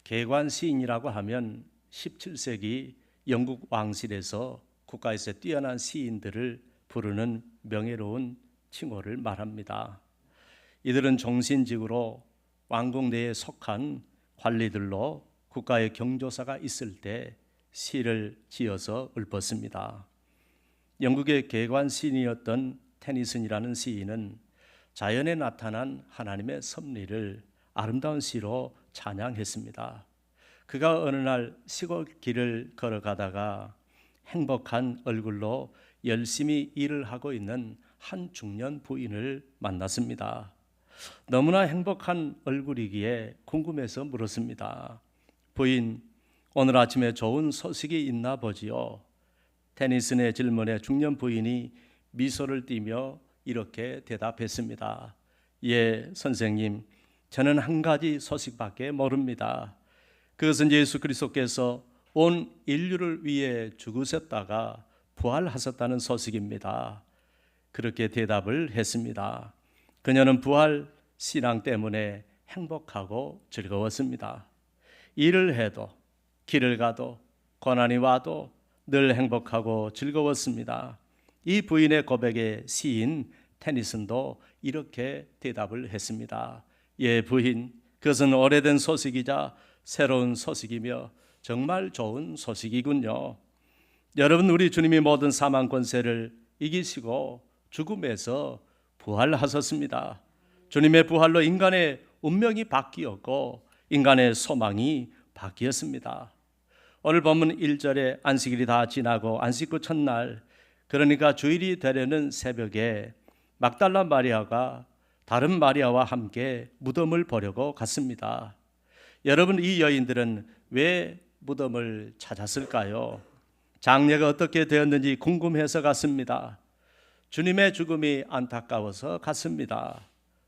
개관 시인이라고 하면 17세기 영국 왕실에서 국가에서 뛰어난 시인들을 부르는 명예로운 칭호를 말합니다. 이들은 종신직으로 왕궁 내에 속한 관리들로 국가의 경조사가 있을 때 시를 지어서 읊었습니다. 영국의 개관 시인이었던 테니슨이라는 시인은 자연에 나타난 하나님의 섭리를 아름다운 시로 찬양했습니다. 그가 어느 날 시골길을 걸어가다가 행복한 얼굴로 열심히 일을 하고 있는 한 중년 부인을 만났습니다. 너무나 행복한 얼굴이기에 궁금해서 물었습니다. 부인, 오늘 아침에 좋은 소식이 있나 보지요? 테니슨의 질문에 중년 부인이 미소를 띠며 이렇게 대답했습니다. 예, 선생님, 저는 한 가지 소식밖에 모릅니다. 그것은 예수 그리스도께서 온 인류를 위해 죽으셨다가 부활하셨다는 소식입니다. 그렇게 대답을 했습니다. 그녀는 부활 신앙 때문에 행복하고 즐거웠습니다. 일을 해도 길을 가도 고난이 와도 늘 행복하고 즐거웠습니다. 이 부인의 고백에 시인 테니슨도 이렇게 대답을 했습니다. 예, 부인, 그것은 오래된 소식이자 새로운 소식이며 정말 좋은 소식이군요. 여러분, 우리 주님이 모든 사망 권세를 이기시고 죽음에서 부활하셨습니다. 주님의 부활로 인간의 운명이 바뀌었고 인간의 소망이 바뀌었습니다. 오늘 본문 1절에 안식일이 다 지나고 안식구 첫날, 그러니까 주일이 되려는 새벽에 막달라 마리아가 다른 마리아와 함께 무덤을 보려고 갔습니다. 여러분, 이 여인들은 왜 무덤을 찾았을까요? 장례가 어떻게 되었는지 궁금해서 갔습니다. 주님의 죽음이 안타까워서 갔습니다.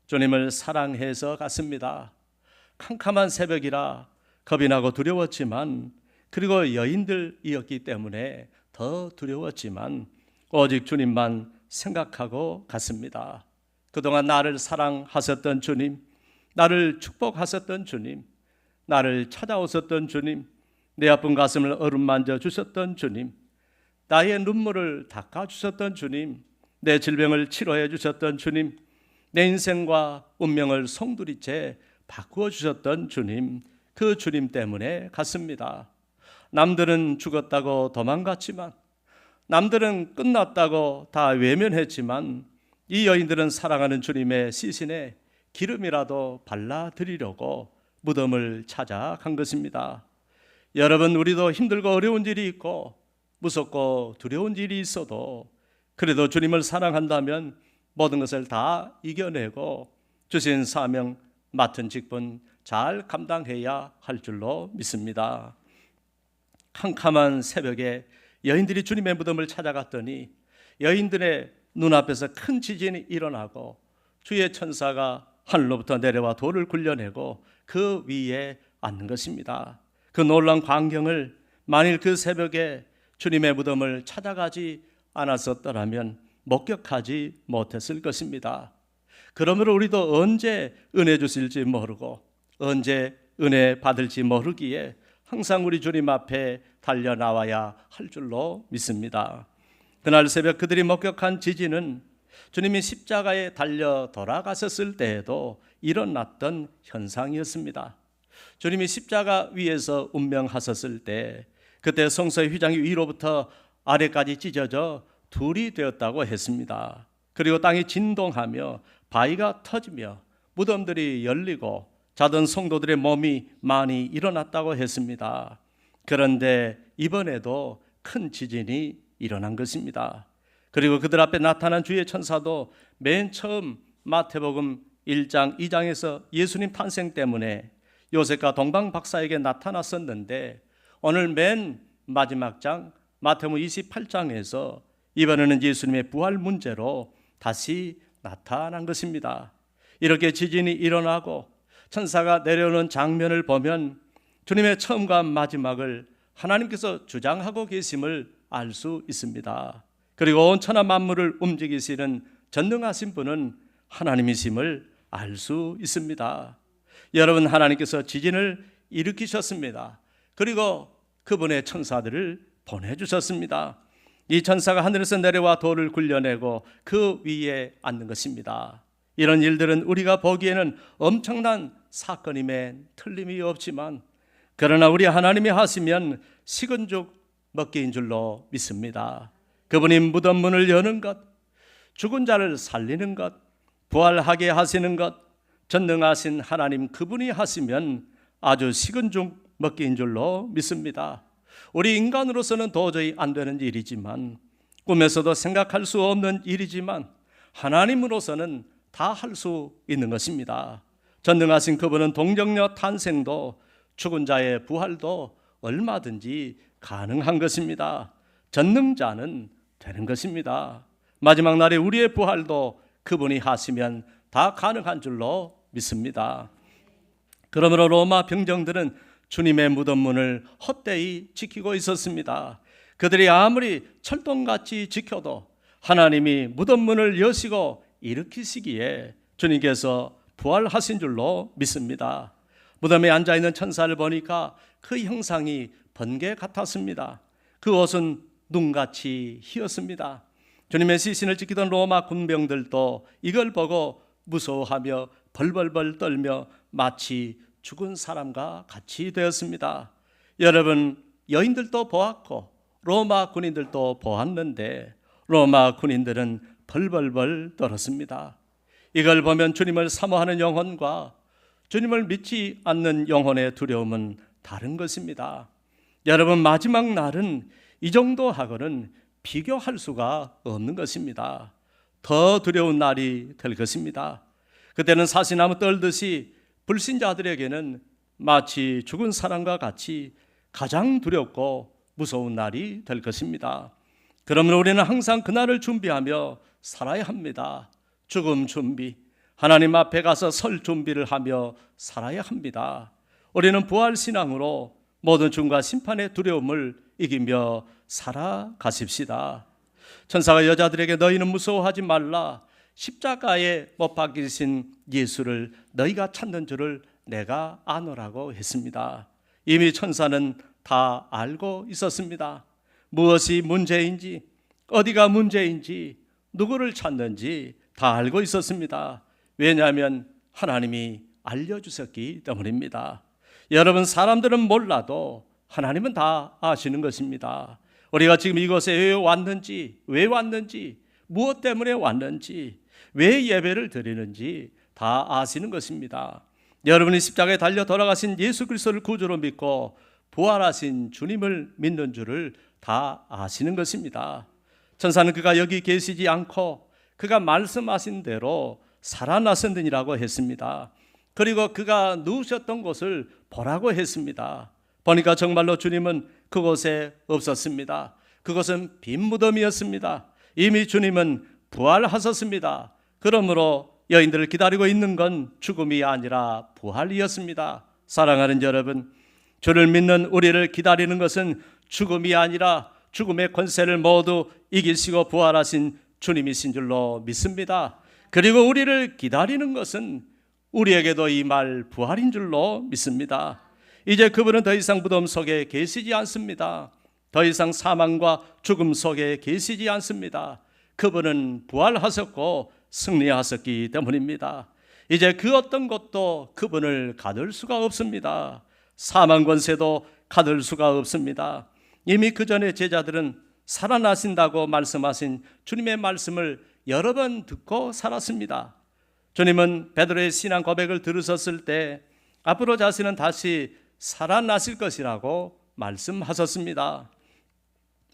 주님을 사랑해서 갔습니다. 캄캄한 새벽이라 겁이 나고 두려웠지만, 그리고 여인들이었기 때문에 더 두려웠지만 오직 주님만 생각하고 갔습니다. 그동안 나를 사랑하셨던 주님, 나를 축복하셨던 주님, 나를 찾아오셨던 주님, 내 아픈 가슴을 어루만져 주셨던 주님, 나의 눈물을 닦아주셨던 주님, 내 질병을 치료해 주셨던 주님, 내 인생과 운명을 송두리째 바꾸어 주셨던 주님, 그 주님 때문에 갔습니다. 남들은 죽었다고 도망갔지만, 남들은 끝났다고 다 외면했지만, 이 여인들은 사랑하는 주님의 시신에 기름이라도 발라드리려고 무덤을 찾아간 것입니다. 여러분, 우리도 힘들고 어려운 일이 있고 무섭고 두려운 일이 있어도 그래도 주님을 사랑한다면 모든 것을 다 이겨내고 주신 사명, 맡은 직분 잘 감당해야 할 줄로 믿습니다. 캄캄한 새벽에 여인들이 주님의 무덤을 찾아갔더니 여인들의 눈앞에서 큰 지진이 일어나고 주의 천사가 하늘로부터 내려와 돌을 굴려내고 그 위에 앉는 것입니다. 그 놀라운 광경을 만일 그 새벽에 주님의 무덤을 찾아가지 않았었더라면 목격하지 못했을 것입니다. 그러므로 우리도 언제 은혜 주실지 모르고 언제 은혜 받을지 모르기에 항상 우리 주님 앞에 달려나와야 할 줄로 믿습니다. 그날 새벽 그들이 목격한 지진은 주님이 십자가에 달려 돌아가셨을 때에도 일어났던 현상이었습니다. 주님이 십자가 위에서 운명하셨을 때 그때 성소의 휘장이 위로부터 아래까지 찢어져 둘이 되었다고 했습니다. 그리고 땅이 진동하며 바위가 터지며 무덤들이 열리고 자던 성도들의 몸이 많이 일어났다고 했습니다. 그런데 이번에도 큰 지진이 일어난 것입니다. 그리고 그들 앞에 나타난 주의 천사도 맨 처음 마태복음 1장 2장에서 예수님 탄생 때문에 요셉과 동방 박사에게 나타났었는데 오늘 맨 마지막 장 마태복음 28장에서 이번에는 예수님의 부활 문제로 다시 나타난 것입니다. 이렇게 지진이 일어나고 천사가 내려오는 장면을 보면 주님의 처음과 마지막을 하나님께서 주장하고 계심을 알 수 있습니다. 그리고 온 천하 만물을 움직이시는 전능하신 분은 하나님이심을 알 수 있습니다. 여러분, 하나님께서 지진을 일으키셨습니다. 그리고 그분의 천사들을 보내주셨습니다. 이 천사가 하늘에서 내려와 돌을 굴려내고 그 위에 앉는 것입니다. 이런 일들은 우리가 보기에는 엄청난 사건임에 틀림이 없지만, 그러나 우리 하나님이 하시면 식은 죽 먹기인 줄로 믿습니다. 그분이 무덤 문을 여는 것, 죽은 자를 살리는 것, 부활하게 하시는 것, 전능하신 하나님 그분이 하시면 아주 식은 죽 먹기인 줄로 믿습니다. 우리 인간으로서는 도저히 안 되는 일이지만, 꿈에서도 생각할 수 없는 일이지만 하나님으로서는 다 할 수 있는 것입니다. 전능하신 그분은 동정녀 탄생도 죽은 자의 부활도 얼마든지 가능한 것입니다. 전능자는 되는 것입니다. 마지막 날에 우리의 부활도 그분이 하시면 다 가능한 줄로 믿습니다. 그러므로 로마 병정들은 주님의 무덤 문을 헛되이 지키고 있었습니다. 그들이 아무리 철동같이 지켜도 하나님이 무덤 문을 여시고 일으키시기에 주님께서 부활하신 줄로 믿습니다. 무덤에 앉아있는 천사를 보니까 그 형상이 번개 같았습니다. 그 옷은 눈같이 희었습니다. 주님의 시신을 지키던 로마 군병들도 이걸 보고 무서워하며 벌벌벌 떨며 마치 죽은 사람과 같이 되었습니다. 여러분, 여인들도 보았고 로마 군인들도 보았는데 로마 군인들은 벌벌벌 떨었습니다. 이걸 보면 주님을 사모하는 영혼과 주님을 믿지 않는 영혼의 두려움은 다른 것입니다. 여러분, 마지막 날은 이 정도 하고는 비교할 수가 없는 것입니다. 더 두려운 날이 될 것입니다. 그때는 사시나무 떨듯이 불신자들에게는 마치 죽은 사람과 같이 가장 두렵고 무서운 날이 될 것입니다. 그러므로 우리는 항상 그날을 준비하며 살아야 합니다. 죽음 준비, 하나님 앞에 가서 설 준비를 하며 살아야 합니다. 우리는 부활신앙으로 모든 죽음과 심판의 두려움을 이기며 살아가십시다. 천사가 여자들에게 너희는 무서워하지 말라, 십자가에 못 박히신 예수를 너희가 찾는 줄을 내가 아노라고 했습니다. 이미 천사는 다 알고 있었습니다. 무엇이 문제인지, 어디가 문제인지, 누구를 찾는지 다 알고 있었습니다. 왜냐하면 하나님이 알려주셨기 때문입니다. 여러분, 사람들은 몰라도 하나님은 다 아시는 것입니다. 우리가 지금 이곳에 왜 왔는지, 무엇 때문에 왔는지, 왜 예배를 드리는지 다 아시는 것입니다. 여러분이 십자가에 달려 돌아가신 예수 그리스도를 구주로 믿고 부활하신 주님을 믿는 줄을 다 아시는 것입니다. 천사는 그가 여기 계시지 않고 그가 말씀하신 대로 살아나셨느니라고 했습니다. 그리고 그가 누우셨던 곳을 보라고 했습니다. 보니까 정말로 주님은 그곳에 없었습니다. 그것은 빈 무덤이었습니다. 이미 주님은 부활하셨습니다. 그러므로 여인들을 기다리고 있는 건 죽음이 아니라 부활이었습니다. 사랑하는 여러분, 주를 믿는 우리를 기다리는 것은 죽음이 아니라 죽음의 권세를 모두 이기시고 부활하신 주님이신 줄로 믿습니다. 그리고 우리를 기다리는 것은 우리에게도 임할 부활인 줄로 믿습니다. 이제 그분은 더 이상 무덤 속에 계시지 않습니다. 더 이상 사망과 죽음 속에 계시지 않습니다. 그분은 부활하셨고 승리하셨기 때문입니다. 이제 그 어떤 것도 그분을 가둘 수가 없습니다. 사망 권세도 가둘 수가 없습니다. 이미 그 전에 제자들은 살아나신다고 말씀하신 주님의 말씀을 여러 번 듣고 살았습니다. 주님은 베드로의 신앙 고백을 들으셨을 때 앞으로 자신은 다시 살아나실 것이라고 말씀하셨습니다.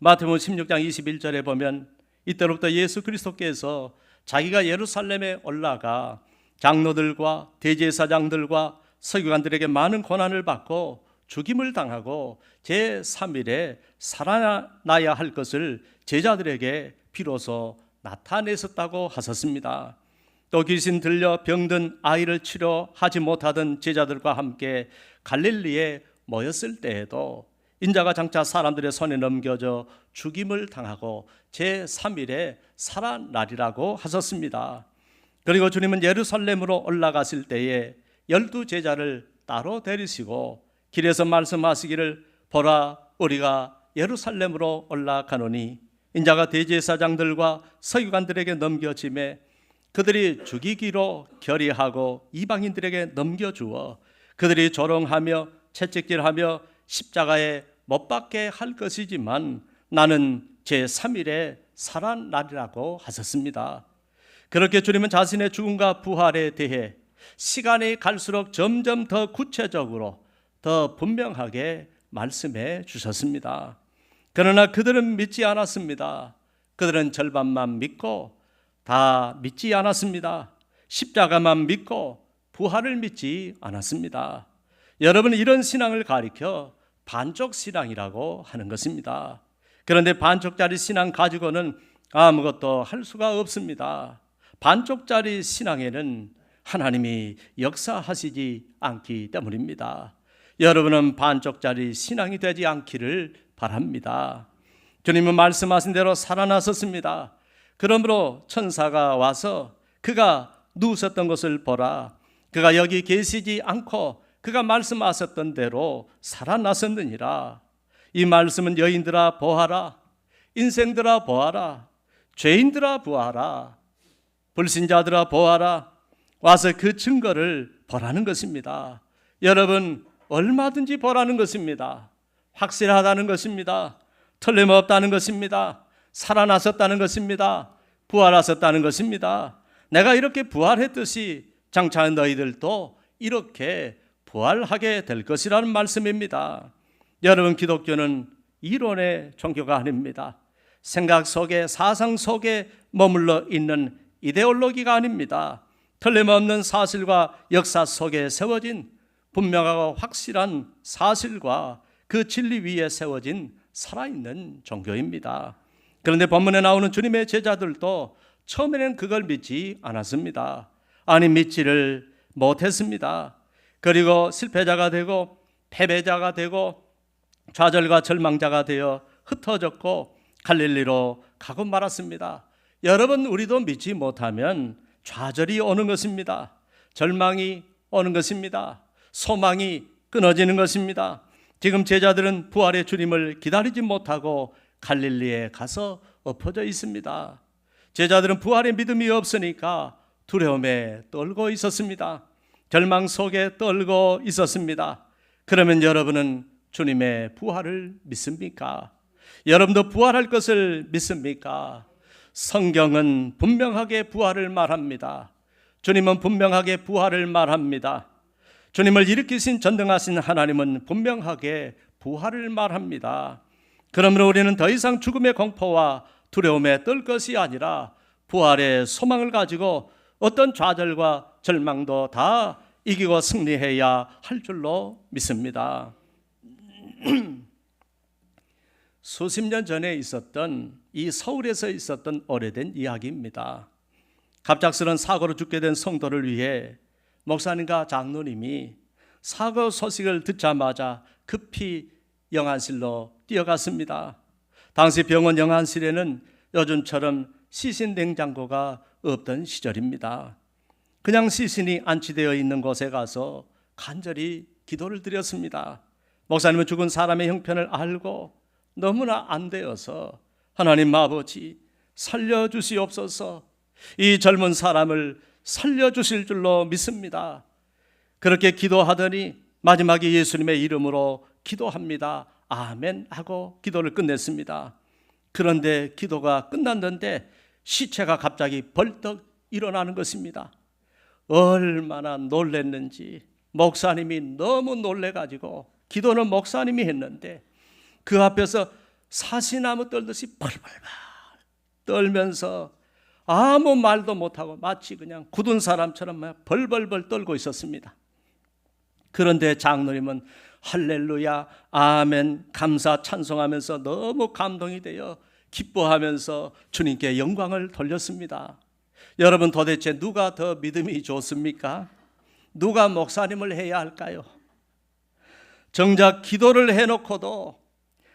마태복음 16장 21절에 보면 이때로부터 예수 그리스도께서 자기가 예루살렘에 올라가 장로들과 대제사장들과 서기관들에게 많은 고난을 받고 죽임을 당하고 제3일에 살아나야 할 것을 제자들에게 비로소 나타내셨다고 하셨습니다. 또 귀신 들려 병든 아이를 치료하지 못하던 제자들과 함께 갈릴리에 모였을 때에도 인자가 장차 사람들의 손에 넘겨져 죽임을 당하고 제3일에 살아나리라고 하셨습니다. 그리고 주님은 예루살렘으로 올라가실 때에 12 제자를 따로 데리시고 길에서 말씀하시기를 보라 우리가 예루살렘으로 올라가노니 인자가 대제사장들과 서기관들에게 넘겨짐에 그들이 죽이기로 결의하고 이방인들에게 넘겨주어 그들이 조롱하며 채찍질하며 십자가에 못 박게 할 것이지만 나는 제3일에 살아나리라고 하셨습니다. 그렇게 주님은 자신의 죽음과 부활에 대해 시간이 갈수록 점점 더 구체적으로 더 분명하게 말씀해 주셨습니다. 그러나 그들은 믿지 않았습니다. 그들은 절반만 믿고 다 믿지 않았습니다. 십자가만 믿고 부활을 믿지 않았습니다. 여러분, 이런 신앙을 가리켜 반쪽 신앙이라고 하는 것입니다. 그런데 반쪽짜리 신앙 가지고는 아무것도 할 수가 없습니다. 반쪽짜리 신앙에는 하나님이 역사하시지 않기 때문입니다. 여러분은 반쪽짜리 신앙이 되지 않기를 바랍니다. 주님은 말씀하신 대로 살아나셨습니다. 그러므로 천사가 와서 그가 누우셨던 것을 보라. 그가 여기 계시지 않고 그가 말씀하셨던 대로 살아나셨느니라. 이 말씀은 여인들아 보아라, 인생들아 보아라, 죄인들아 보아라, 불신자들아 보아라, 와서 그 증거를 보라는 것입니다. 여러분, 얼마든지 보라는 것입니다. 확실하다는 것입니다. 틀림없다는 것입니다. 살아나셨다는 것입니다. 부활하셨다는 것입니다. 내가 이렇게 부활했듯이 장차 너희들도 이렇게 부활하게 될 것이라는 말씀입니다. 여러분, 기독교는 이론의 종교가 아닙니다. 생각 속에, 사상 속에 머물러 있는 이데올로기가 아닙니다. 틀림없는 사실과 역사 속에 세워진 분명하고 확실한 사실과 그 진리 위에 세워진 살아있는 종교입니다. 그런데 본문에 나오는 주님의 제자들도 처음에는 그걸 믿지 않았습니다. 아니, 믿지를 못했습니다. 그리고 실패자가 되고 패배자가 되고 좌절과 절망자가 되어 흩어졌고 갈릴리로 가고 말았습니다. 여러분, 우리도 믿지 못하면 좌절이 오는 것입니다. 절망이 오는 것입니다. 소망이 끊어지는 것입니다. 지금 제자들은 부활의 주님을 기다리지 못하고 갈릴리에 가서 엎어져 있습니다. 제자들은 부활의 믿음이 없으니까 두려움에 떨고 있었습니다. 절망 속에 떨고 있었습니다. 그러면 여러분은 주님의 부활을 믿습니까? 여러분도 부활할 것을 믿습니까? 성경은 분명하게 부활을 말합니다. 주님은 분명하게 부활을 말합니다. 주님을 일으키신 전능하신 하나님은 분명하게 부활을 말합니다. 그러므로 우리는 더 이상 죽음의 공포와 두려움에 떨 것이 아니라 부활의 소망을 가지고 어떤 좌절과 절망도 다 이기고 승리해야 할 줄로 믿습니다. 수십 년 전에 있었던 이 서울에서 있었던 오래된 이야기입니다. 갑작스런 사고로 죽게 된 성도를 위해 목사님과 장로님이 사고 소식을 듣자마자 급히 영안실로 뛰어갔습니다. 당시 병원 영안실에는 요즘처럼 시신 냉장고가 없던 시절입니다. 그냥 시신이 안치되어 있는 곳에 가서 간절히 기도를 드렸습니다. 목사님은 죽은 사람의 형편을 알고 너무나 안되어서 하나님 아버지 살려주시옵소서, 이 젊은 사람을 살려주실 줄로 믿습니다. 그렇게 기도하더니 마지막에 예수님의 이름으로 기도합니다. 아멘 하고 기도를 끝냈습니다. 그런데 기도가 끝났는데 시체가 갑자기 벌떡 일어나는 것입니다. 얼마나 놀랬는지 목사님이 너무 놀래가지고, 기도는 목사님이 했는데 그 앞에서 사시나무 떨듯이 벌벌벌 떨면서 아무 말도 못하고 마치 그냥 굳은 사람처럼 벌벌벌 떨고 있었습니다. 그런데 장로님은 할렐루야, 아멘, 감사, 찬송하면서 너무 감동이 되어 기뻐하면서 주님께 영광을 돌렸습니다. 여러분, 도대체 누가 더 믿음이 좋습니까? 누가 목사님을 해야 할까요? 정작 기도를 해놓고도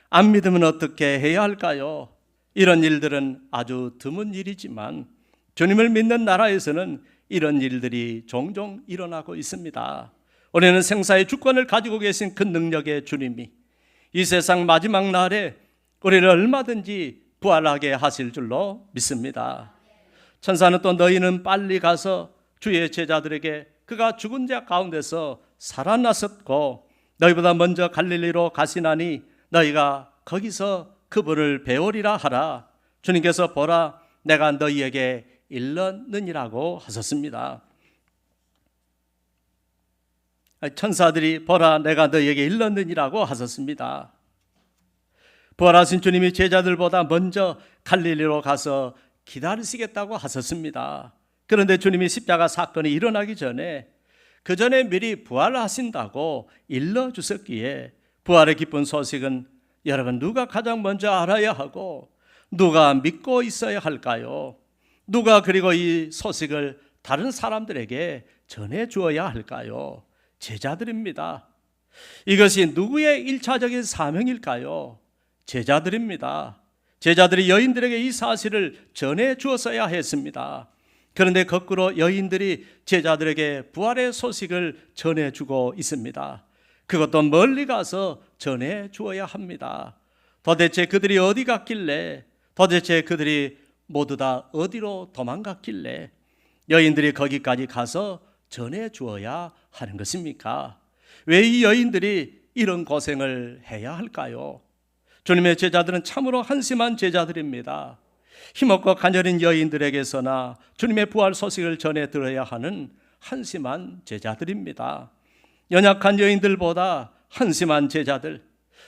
안 믿으면 어떻게 해야 할까요? 이런 일들은 아주 드문 일이지만 주님을 믿는 나라에서는 이런 일들이 종종 일어나고 있습니다. 우리는 생사의 주권을 가지고 계신 그 능력의 주님이 이 세상 마지막 날에 우리를 얼마든지 부활하게 하실 줄로 믿습니다. 천사는 또 너희는 빨리 가서 주의 제자들에게 그가 죽은 자 가운데서 살아났었고 너희보다 먼저 갈릴리로 가시나니 너희가 거기서 그분을 배우리라 하라. 주님께서 보라 내가 너희에게 일렀느니라고 하셨습니다. 천사들이 보라 내가 너희에게 일렀느니라고 하셨습니다. 부활하신 주님이 제자들보다 먼저 갈릴리로 가서 기다리시겠다고 하셨습니다. 그런데 주님이 십자가 사건이 일어나기 전에 그 전에 미리 부활하신다고 일러주셨기에 부활의 기쁜 소식은 여러분 누가 가장 먼저 알아야 하고 누가 믿고 있어야 할까요? 누가 그리고 이 소식을 다른 사람들에게 전해 주어야 할까요? 제자들입니다. 이것이 누구의 1차적인 사명일까요? 제자들입니다. 제자들이 여인들에게 이 사실을 전해 주었어야 했습니다. 그런데 거꾸로 여인들이 제자들에게 부활의 소식을 전해주고 있습니다. 그것도 멀리 가서 전해 주어야 합니다. 도대체 그들이 어디 갔길래, 도대체 그들이 모두 다 어디로 도망갔길래 여인들이 거기까지 가서 전해 주어야 하는 것입니까? 왜 이 여인들이 이런 고생을 해야 할까요? 주님의 제자들은 참으로 한심한 제자들입니다. 힘없고 가녀린 여인들에게서나 주님의 부활 소식을 전해 들어야 하는 한심한 제자들입니다. 연약한 여인들보다 한심한 제자들,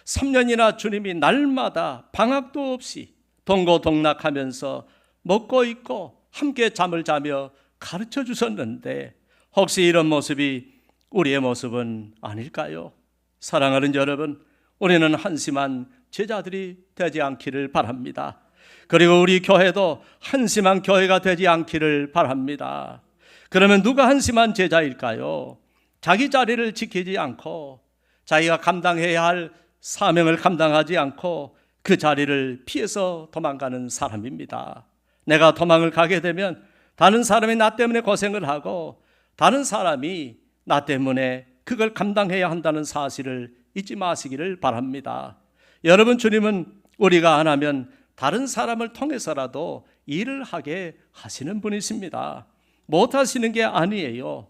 3년이나 주님이 날마다 방학도 없이 동고동락하면서 먹고 있고 함께 잠을 자며 가르쳐 주셨는데 혹시 이런 모습이 우리의 모습은 아닐까요? 사랑하는 여러분, 우리는 한심한 제자들이 되지 않기를 바랍니다. 그리고 우리 교회도 한심한 교회가 되지 않기를 바랍니다. 그러면 누가 한심한 제자일까요? 자기 자리를 지키지 않고 자기가 감당해야 할 사명을 감당하지 않고 그 자리를 피해서 도망가는 사람입니다. 내가 도망을 가게 되면 다른 사람이 나 때문에 고생을 하고 다른 사람이 나 때문에 그걸 감당해야 한다는 사실을 잊지 마시기를 바랍니다. 여러분, 주님은 우리가 안 하면 다른 사람을 통해서라도 일을 하게 하시는 분이십니다. 못 하시는 게 아니에요.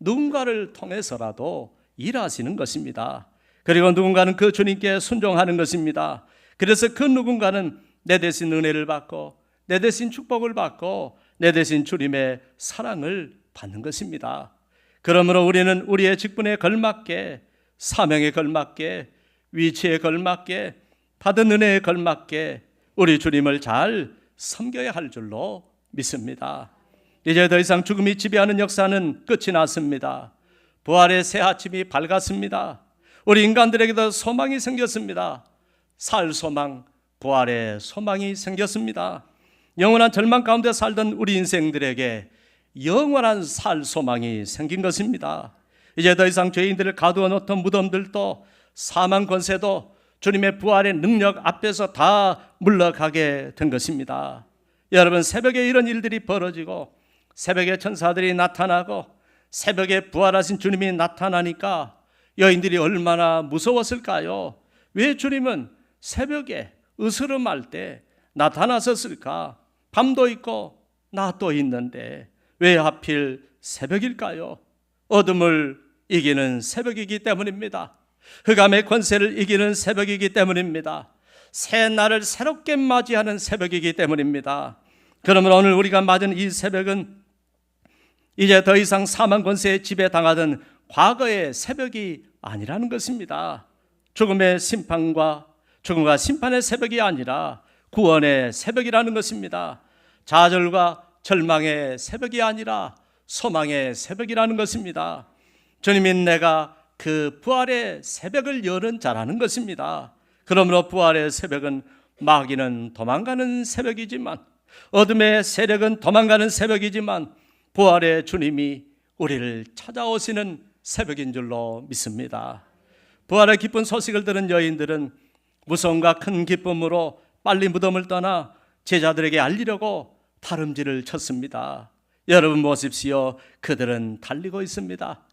누군가를 통해서라도 일하시는 것입니다. 그리고 누군가는 그 주님께 순종하는 것입니다. 그래서 그 누군가는 내 대신 은혜를 받고 내 대신 축복을 받고 내 대신 주님의 사랑을 받는 것입니다. 그러므로 우리는 우리의 직분에 걸맞게, 사명에 걸맞게, 위치에 걸맞게, 받은 은혜에 걸맞게 우리 주님을 잘 섬겨야 할 줄로 믿습니다. 이제 더 이상 죽음이 지배하는 역사는 끝이 났습니다. 부활의 새 아침이 밝았습니다. 우리 인간들에게도 소망이 생겼습니다. 살 소망, 부활의 소망이 생겼습니다. 영원한 절망 가운데 살던 우리 인생들에게 영원한 살 소망이 생긴 것입니다. 이제 더 이상 죄인들을 가두어 놓던 무덤들도 사망 권세도 주님의 부활의 능력 앞에서 다 물러가게 된 것입니다. 여러분, 새벽에 이런 일들이 벌어지고 새벽에 천사들이 나타나고 새벽에 부활하신 주님이 나타나니까 여인들이 얼마나 무서웠을까요? 왜 주님은 새벽에 으스름할 때 나타나셨을까? 밤도 있고 낮도 있는데 왜 하필 새벽일까요? 어둠을 이기는 새벽이기 때문입니다. 흑암의 권세를 이기는 새벽이기 때문입니다. 새 날을 새롭게 맞이하는 새벽이기 때문입니다. 그러므로 오늘 우리가 맞은 이 새벽은 이제 더 이상 사망 권세에 지배당하던 과거의 새벽이 아니라는 것입니다. 죽음의 심판과 죽음과 심판의 새벽이 아니라 구원의 새벽이라는 것입니다. 좌절과 절망의 새벽이 아니라 소망의 새벽이라는 것입니다. 주님이 내가 그 부활의 새벽을 여는 자라는 것입니다. 그러므로 부활의 새벽은 마귀는 도망가는 새벽이지만, 어둠의 세력은 도망가는 새벽이지만, 부활의 주님이 우리를 찾아오시는 새벽인 줄로 믿습니다. 부활의 기쁜 소식을 들은 여인들은 무서움과 큰 기쁨으로 빨리 무덤을 떠나 제자들에게 알리려고 다름질을 쳤습니다. 여러분 보십시오. 그들은 달리고 있습니다.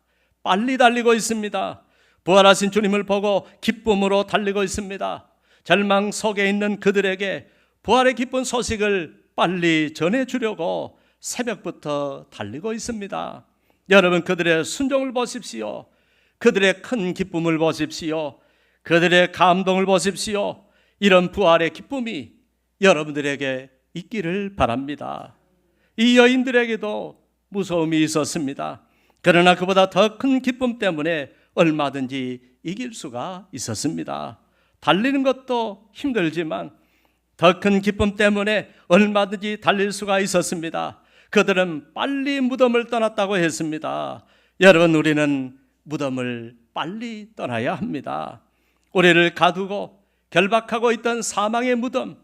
빨리 달리고 있습니다. 부활하신 주님을 보고 기쁨으로 달리고 있습니다. 절망 속에 있는 그들에게 부활의 기쁜 소식을 빨리 전해주려고 새벽부터 달리고 있습니다. 여러분, 그들의 순종을 보십시오. 그들의 큰 기쁨을 보십시오. 그들의 감동을 보십시오. 이런 부활의 기쁨이 여러분들에게 있기를 바랍니다. 이 여인들에게도 무서움이 있었습니다. 그러나 그보다 더 큰 기쁨 때문에 얼마든지 이길 수가 있었습니다. 달리는 것도 힘들지만 더 큰 기쁨 때문에 얼마든지 달릴 수가 있었습니다. 그들은 빨리 무덤을 떠났다고 했습니다. 여러분, 우리는 무덤을 빨리 떠나야 합니다. 우리를 가두고 결박하고 있던 사망의 무덤,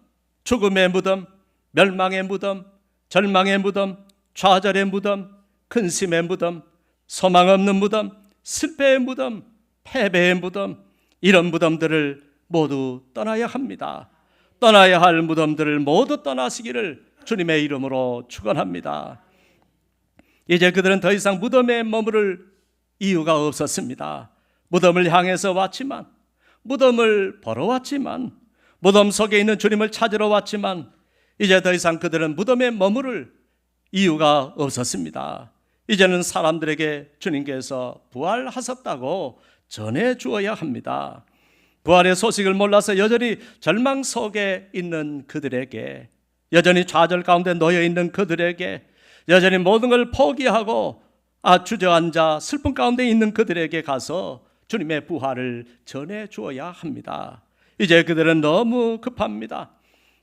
죽음의 무덤, 멸망의 무덤, 절망의 무덤, 좌절의 무덤, 근심의 무덤, 소망 없는 무덤, 실패의 무덤, 패배의 무덤, 이런 무덤들을 모두 떠나야 합니다. 떠나야 할 무덤들을 모두 떠나시기를 주님의 이름으로 축원합니다. 이제 그들은 더 이상 무덤에 머무를 이유가 없었습니다. 무덤을 향해서 왔지만, 무덤을 보러 왔지만, 무덤 속에 있는 주님을 찾으러 왔지만, 이제 더 이상 그들은 무덤에 머무를 이유가 없었습니다. 이제는 사람들에게 주님께서 부활하셨다고 전해 주어야 합니다. 부활의 소식을 몰라서 여전히 절망 속에 있는 그들에게, 여전히 좌절 가운데 놓여 있는 그들에게, 여전히 모든 걸 포기하고 주저앉아 슬픔 가운데 있는 그들에게 가서 주님의 부활을 전해 주어야 합니다. 이제 그들은 너무 급합니다.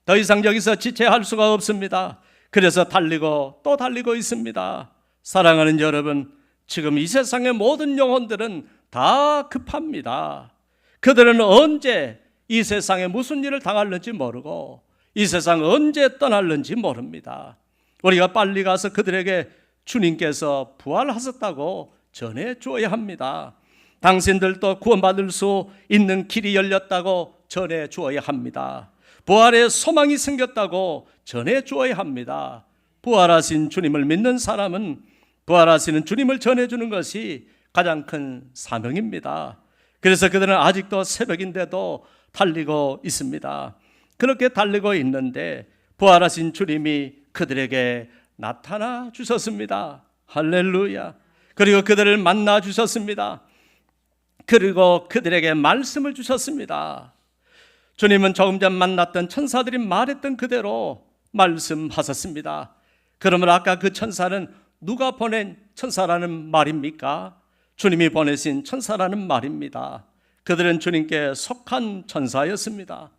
더 이상 여기서 지체할 수가 없습니다. 그래서 달리고 또 달리고 있습니다. 사랑하는 여러분, 지금 이 세상의 모든 영혼들은 다 급합니다. 그들은 언제 이 세상에 무슨 일을 당할는지 모르고 이 세상 언제 떠날는지 모릅니다. 우리가 빨리 가서 그들에게 주님께서 부활하셨다고 전해 주어야 합니다. 당신들도 구원받을 수 있는 길이 열렸다고 전해 주어야 합니다. 부활의 소망이 생겼다고 전해 주어야 합니다. 부활하신 주님을 믿는 사람은 부활하시는 주님을 전해주는 것이 가장 큰 사명입니다. 그래서 그들은 아직도 새벽인데도 달리고 있습니다. 그렇게 달리고 있는데 부활하신 주님이 그들에게 나타나 주셨습니다. 할렐루야. 그리고 그들을 만나 주셨습니다. 그리고 그들에게 말씀을 주셨습니다. 주님은 조금 전 만났던 천사들이 말했던 그대로 말씀하셨습니다. 그러면 아까 그 천사는 누가 보낸 천사라는 말입니까? 주님이 보내신 천사라는 말입니다. 그들은 주님께 속한 천사였습니다.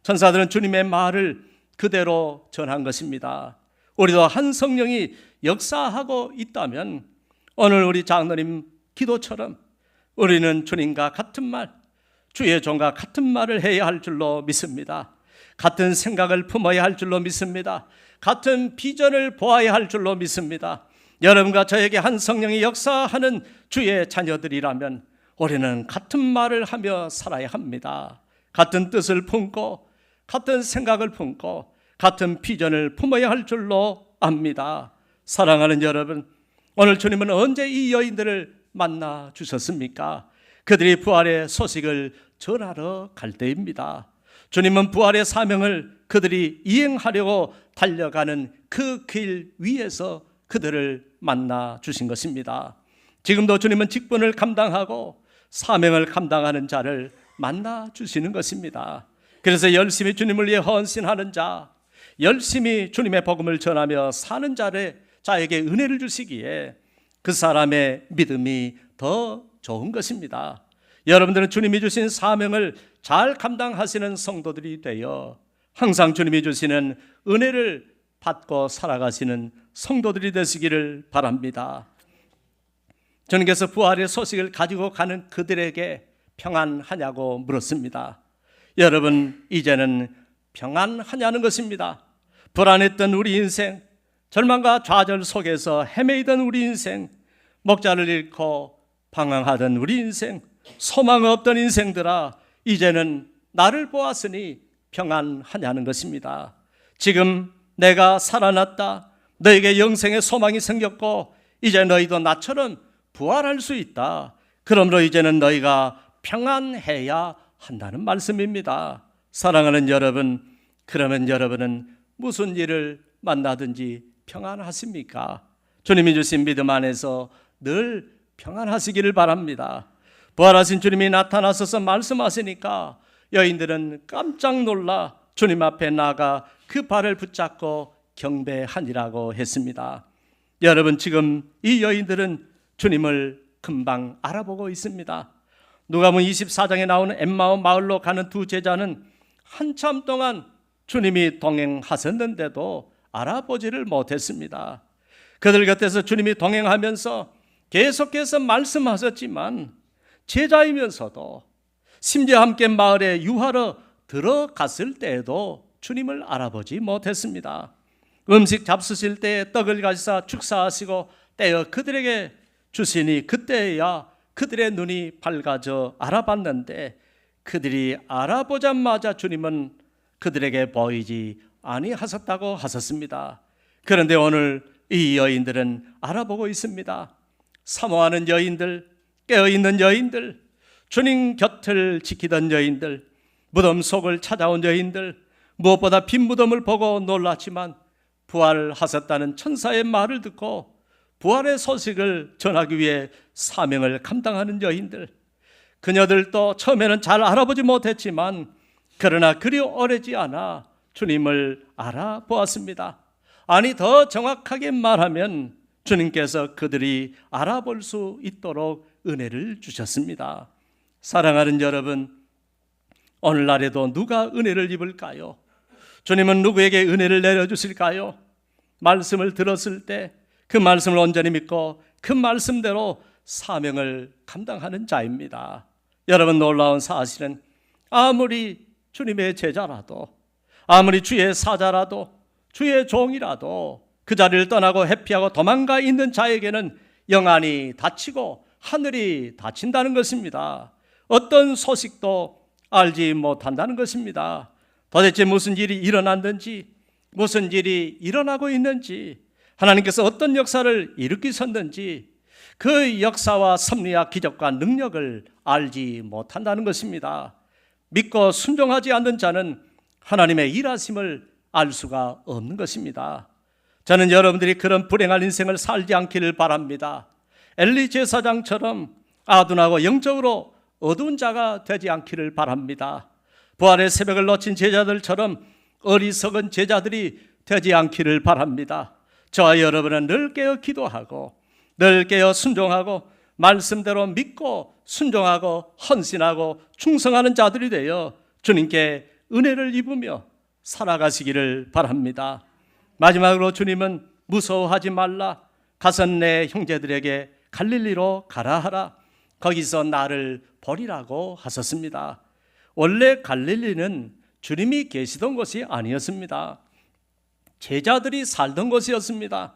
천사들은 주님의 말을 그대로 전한 것입니다. 우리도 한 성령이 역사하고 있다면 오늘 우리 장로님 기도처럼 우리는 주님과 같은 말, 주의 종과 같은 말을 해야 할 줄로 믿습니다. 같은 생각을 품어야 할 줄로 믿습니다. 같은 비전을 보아야 할 줄로 믿습니다. 여러분과 저에게 한 성령이 역사하는 주의 자녀들이라면 우리는 같은 말을 하며 살아야 합니다. 같은 뜻을 품고 같은 생각을 품고 같은 비전을 품어야 할 줄로 압니다. 사랑하는 여러분, 오늘 주님은 언제 이 여인들을 만나 주셨습니까? 그들이 부활의 소식을 전하러 갈 때입니다. 주님은 부활의 사명을 그들이 이행하려고 달려가는 그 길 위에서 그들을 만나 주신 것입니다. 지금도 주님은 직분을 감당하고 사명을 감당하는 자를 만나 주시는 것입니다. 그래서 열심히 주님을 위해 헌신하는 자, 열심히 주님의 복음을 전하며 사는 자에게 은혜를 주시기에 그 사람의 믿음이 더 좋은 것입니다. 여러분들은 주님이 주신 사명을 잘 감당하시는 성도들이 되어 항상 주님이 주시는 은혜를 받고 살아가시는 성도들이 되시기를 바랍니다. 주님께서 부활의 소식을 가지고 가는 그들에게 평안하냐고 물었습니다. 여러분, 이제는 평안하냐는 것입니다. 불안했던 우리 인생, 절망과 좌절 속에서 헤매이던 우리 인생, 목자를 잃고 방황하던 우리 인생, 소망 없던 인생들아, 이제는 나를 보았으니 평안하냐는 것입니다. 지금 내가 살아났다, 너에게 영생의 소망이 생겼고 이제 너희도 나처럼 부활할 수 있다. 그러므로 이제는 너희가 평안해야 한다는 말씀입니다. 사랑하는 여러분, 그러면 여러분은 무슨 일을 만나든지 평안하십니까? 주님이 주신 믿음 안에서 늘 평안하시기를 바랍니다. 부활하신 주님이 나타나셔서 말씀하시니까 여인들은 깜짝 놀라 주님 앞에 나가 그 발을 붙잡고 경배하니라고 했습니다. 여러분, 지금 이 여인들은 주님을 금방 알아보고 있습니다. 누가복음 24장에 나오는 엠마오 마을로 가는 두 제자는 한참 동안 주님이 동행하셨는데도 알아보지를 못했습니다. 그들 곁에서 주님이 동행하면서 계속해서 말씀하셨지만 제자이면서도 심지어 함께 마을에 유하러 들어갔을 때에도 주님을 알아보지 못했습니다. 음식 잡수실 때에 떡을 가지사 축사하시고 떼어 그들에게 주시니 그때야 그들의 눈이 밝아져 알아봤는데 그들이 알아보자마자 주님은 그들에게 보이지 아니하셨다고 하셨습니다. 그런데 오늘 이 여인들은 알아보고 있습니다. 사모하는 여인들, 깨어있는 여인들, 주님 곁을 지키던 여인들, 무덤 속을 찾아온 여인들, 무엇보다 빈 무덤을 보고 놀랐지만 부활하셨다는 천사의 말을 듣고 부활의 소식을 전하기 위해 사명을 감당하는 여인들, 그녀들도 처음에는 잘 알아보지 못했지만 그러나 그리 오래지 않아 주님을 알아보았습니다. 아니, 더 정확하게 말하면 주님께서 그들이 알아볼 수 있도록 은혜를 주셨습니다. 사랑하는 여러분, 오늘날에도 누가 은혜를 입을까요? 주님은 누구에게 은혜를 내려주실까요? 말씀을 들었을 때 그 말씀을 온전히 믿고 그 말씀대로 사명을 감당하는 자입니다. 여러분, 놀라운 사실은 아무리 주님의 제자라도, 아무리 주의 사자라도, 주의 종이라도 그 자리를 떠나고 회피하고 도망가 있는 자에게는 영안이 닫히고 하늘이 닫힌다는 것입니다. 어떤 소식도 알지 못한다는 것입니다. 도대체 무슨 일이 일어났는지, 무슨 일이 일어나고 있는지, 하나님께서 어떤 역사를 일으키셨는지 그 역사와 섭리와 기적과 능력을 알지 못한다는 것입니다. 믿고 순종하지 않는 자는 하나님의 일하심을 알 수가 없는 것입니다. 저는 여러분들이 그런 불행한 인생을 살지 않기를 바랍니다. 엘리 제사장처럼 아둔하고 영적으로 어두운 자가 되지 않기를 바랍니다. 부활의 새벽을 놓친 제자들처럼 어리석은 제자들이 되지 않기를 바랍니다. 저와 여러분은 늘 깨어 기도하고 늘 깨어 순종하고 말씀대로 믿고 순종하고 헌신하고 충성하는 자들이 되어 주님께 은혜를 입으며 살아가시기를 바랍니다. 마지막으로 주님은 무서워하지 말라, 가서 내 형제들에게 갈릴리로 가라 하라, 거기서 나를 보리라고 하셨습니다. 원래 갈릴리는 주님이 계시던 곳이 아니었습니다. 제자들이 살던 곳이었습니다.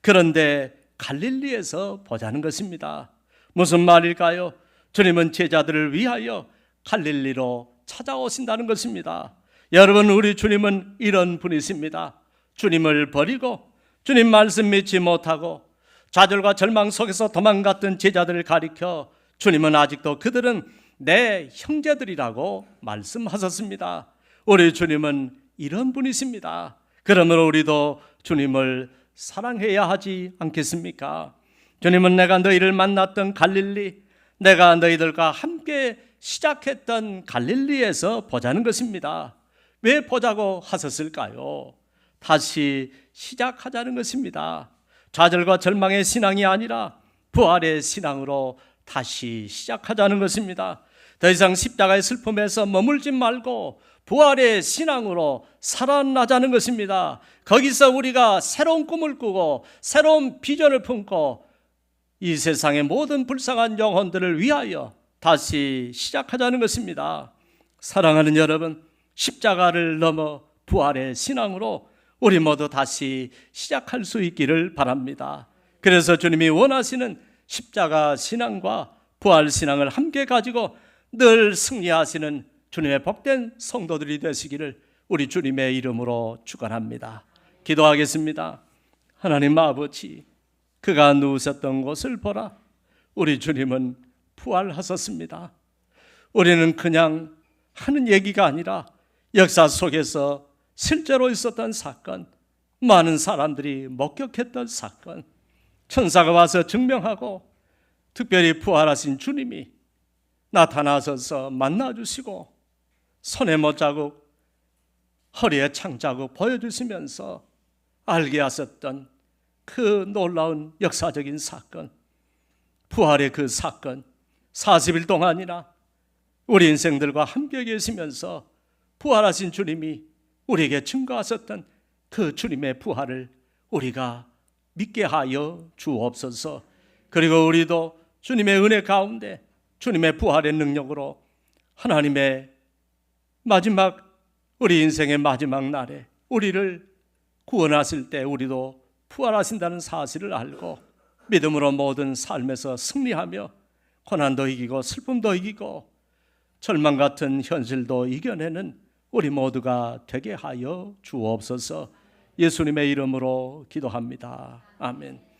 그런데 갈릴리에서 보자는 것입니다. 무슨 말일까요? 주님은 제자들을 위하여 갈릴리로 찾아오신다는 것입니다. 여러분, 우리 주님은 이런 분이십니다. 주님을 버리고 주님 말씀 믿지 못하고 좌절과 절망 속에서 도망갔던 제자들을 가리켜 주님은 아직도 그들은 내 형제들이라고 말씀하셨습니다. 우리 주님은 이런 분이십니다. 그러므로 우리도 주님을 사랑해야 하지 않겠습니까? 주님은 내가 너희를 만났던 갈릴리, 내가 너희들과 함께 시작했던 갈릴리에서 보자는 것입니다. 왜 보자고 하셨을까요? 다시 시작하자는 것입니다. 좌절과 절망의 신앙이 아니라 부활의 신앙으로 다시 시작하자는 것입니다. 더 이상 십자가의 슬픔에서 머물지 말고 부활의 신앙으로 살아나자는 것입니다. 거기서 우리가 새로운 꿈을 꾸고 새로운 비전을 품고 이 세상의 모든 불쌍한 영혼들을 위하여 다시 시작하자는 것입니다. 사랑하는 여러분, 십자가를 넘어 부활의 신앙으로 우리 모두 다시 시작할 수 있기를 바랍니다. 그래서 주님이 원하시는 십자가 신앙과 부활 신앙을 함께 가지고 늘 승리하시는 주님의 복된 성도들이 되시기를 우리 주님의 이름으로 축원합니다. 기도하겠습니다. 하나님 아버지, 그가 누우셨던 곳을 보라. 우리 주님은 부활하셨습니다. 우리는 그냥 하는 얘기가 아니라 역사 속에서 실제로 있었던 사건, 많은 사람들이 목격했던 사건, 천사가 와서 증명하고 특별히 부활하신 주님이 나타나셔서 만나주시고 손에 못자국, 허리에 창자국 보여주시면서 알게 하셨던 그 놀라운 역사적인 사건, 부활의 그 사건, 40일 동안이나 우리 인생들과 함께 계시면서 부활하신 주님이 우리에게 증거하셨던 그 주님의 부활을 우리가 믿게 하여 주옵소서. 그리고 우리도 주님의 은혜 가운데 주님의 부활의 능력으로 하나님의 마지막, 우리 인생의 마지막 날에 우리를 구원하실 때 우리도 부활하신다는 사실을 알고 믿음으로 모든 삶에서 승리하며 고난도 이기고 슬픔도 이기고 절망 같은 현실도 이겨내는 우리 모두가 되게 하여 주옵소서. 예수님의 이름으로 기도합니다. 아멘.